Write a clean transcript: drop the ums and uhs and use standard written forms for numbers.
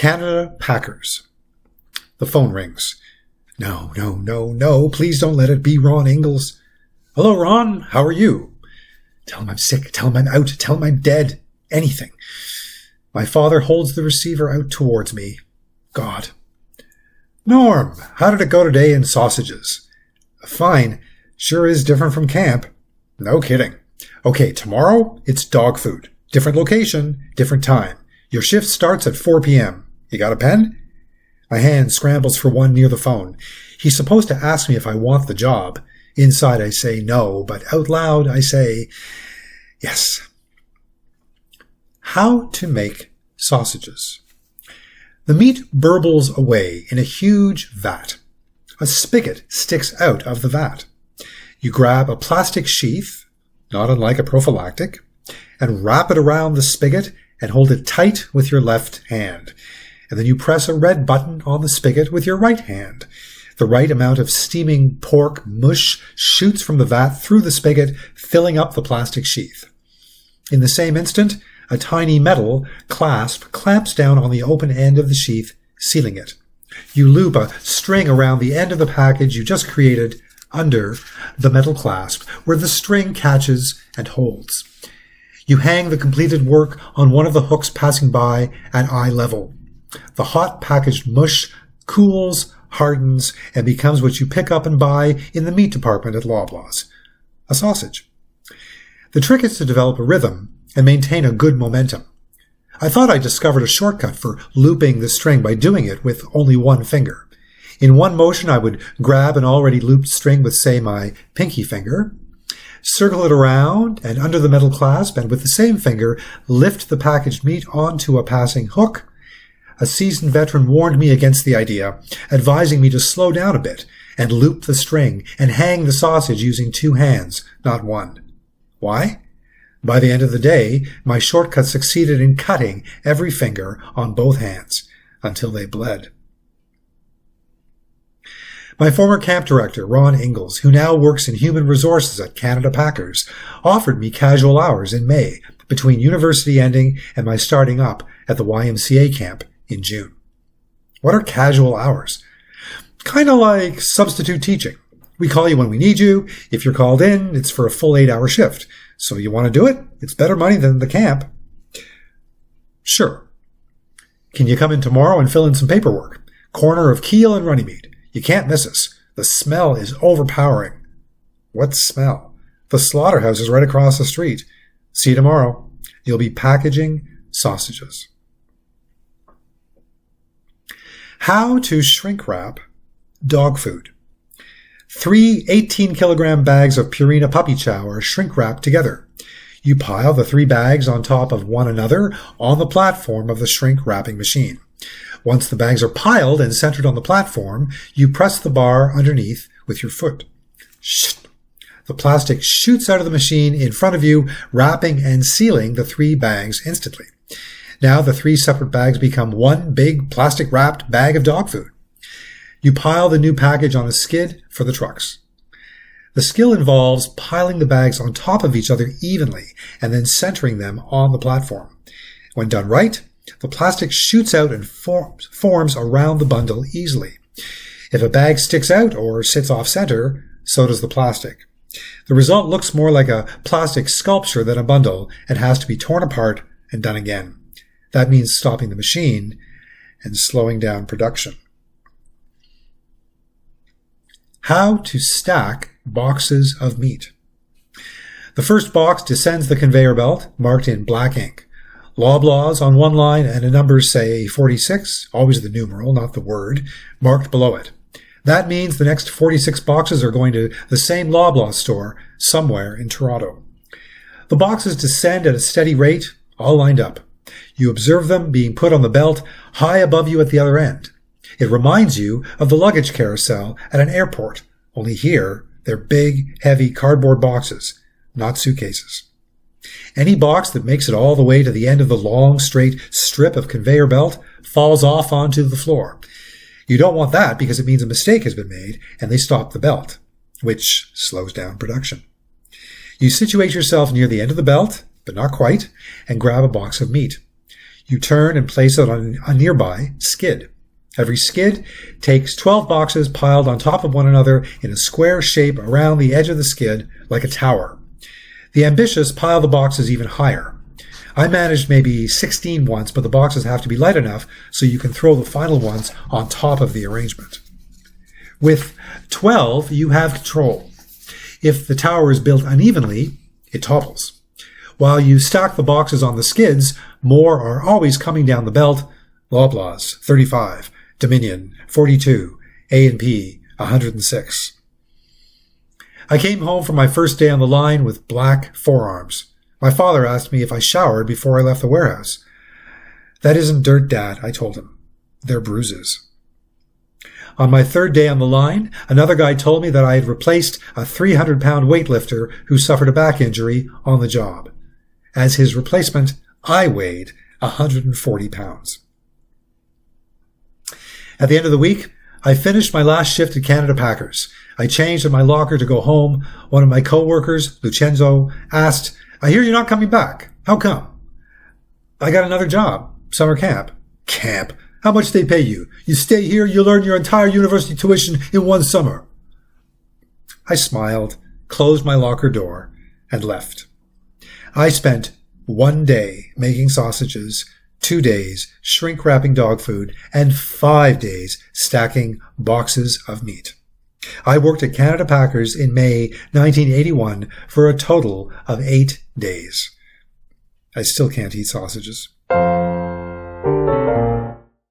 Canada Packers. The phone rings. No, please don't let it be Ron Ingalls. Hello, Ron, how are you? Tell him I'm sick, tell him I'm out, tell him I'm dead, anything. My father holds the receiver out towards me. God. Norm, how did it go today in sausages? Fine. Sure is different from camp. No kidding. Okay, tomorrow it's dog food. Different location, different time. Your shift starts at 4 p.m. You got a pen? My hand scrambles for one near the phone. He's supposed to ask me if I want the job. Inside I say no, but out loud I say yes. How to make sausages. The meat burbles away in a huge vat. A spigot sticks out of the vat. You grab a plastic sheath, not unlike a prophylactic, and wrap it around the spigot and hold it tight with your left hand. And then you press a red button on the spigot with your right hand. The right amount of steaming pork mush shoots from the vat through the spigot, filling up the plastic sheath. In the same instant, a tiny metal clasp clamps down on the open end of the sheath, sealing it. You loop a string around the end of the package you just created under the metal clasp, where the string catches and holds. You hang the completed work on one of the hooks passing by at eye level. The hot packaged mush cools, hardens, and becomes what you pick up and buy in the meat department at Loblaws. A sausage. The trick is to develop a rhythm and maintain a good momentum. I thought I discovered a shortcut for looping the string by doing it with only one finger. In one motion, I would grab an already looped string with, say, my pinky finger, circle it around and under the metal clasp, and with the same finger, lift the packaged meat onto a passing hook. A seasoned veteran warned me against the idea, advising me to slow down a bit and loop the string and hang the sausage using two hands, not one. Why? By the end of the day, my shortcut succeeded in cutting every finger on both hands until they bled. My former camp director, Ron Ingalls, who now works in human resources at Canada Packers, offered me casual hours in May between university ending and my starting up at the YMCA camp in June. What are casual hours? Kind of like substitute teaching. We call you when we need you. If you're called in, it's for a full 8-hour shift. So you want to do it? It's better money than the camp. Sure. Can you come in tomorrow and fill in some paperwork? Corner of Keel and Runnymede. You can't miss us. The smell is overpowering. What smell? The slaughterhouse is right across the street. See you tomorrow. You'll be packaging sausages. How to shrink wrap dog food. 3 18-kilogram bags of Purina puppy chow are shrink wrapped together. You pile the 3 bags on top of one another on the platform of the shrink wrapping machine. Once the bags are piled and centered on the platform, you press the bar underneath with your foot. The plastic shoots out of the machine in front of you, wrapping and sealing the 3 bags instantly. Now the 3 separate bags become one big plastic-wrapped bag of dog food. You pile the new package on a skid for the trucks. The skill involves piling the bags on top of each other evenly and then centering them on the platform. When done right, the plastic shoots out and forms around the bundle easily. If a bag sticks out or sits off-center, so does the plastic. The result looks more like a plastic sculpture than a bundle and has to be torn apart and done again. That means stopping the machine and slowing down production. How to stack boxes of meat. The first box descends the conveyor belt, marked in black ink. Loblaws on one line and a number, say 46, always the numeral, not the word, marked below it. That means the next 46 boxes are going to the same Loblaw store somewhere in Toronto. The boxes descend at a steady rate, all lined up. You observe them being put on the belt high above you at the other end. It reminds you of the luggage carousel at an airport, only here they're big, heavy cardboard boxes, not suitcases. Any box that makes it all the way to the end of the long, straight strip of conveyor belt falls off onto the floor. You don't want that because it means a mistake has been made and they stop the belt, which slows down production. You situate yourself near the end of the belt, but not quite, and grab a box of meat. You turn and place it on a nearby skid. Every skid takes 12 boxes piled on top of one another in a square shape around the edge of the skid like a tower. The ambitious pile the boxes even higher. I managed maybe 16 once, but the boxes have to be light enough so you can throw the final ones on top of the arrangement. With 12, you have control. If the tower is built unevenly, it topples. While you stack the boxes on the skids, more are always coming down the belt. Loblaws, 35. Dominion, 42. A&P, 106. I came home from my first day on the line with black forearms. My father asked me if I showered before I left the warehouse. That isn't dirt, Dad, I told him. They're bruises. On my third day on the line, another guy told me that I had replaced a 300-pound weightlifter who suffered a back injury on the job. As his replacement, I weighed 140 pounds. At the end of the week, I finished my last shift at Canada Packers. I changed in my locker to go home. One of my co-workers, Lucenzo, asked, I hear you're not coming back. How come? I got another job. Summer camp. Camp? How much they pay you? You stay here, you learn your entire university tuition in one summer. I smiled, closed my locker door, and left. I spent 1 day making sausages, 2 days shrink-wrapping dog food, and 5 days stacking boxes of meat. I worked at Canada Packers in May 1981 for a total of 8 days. I still can't eat sausages.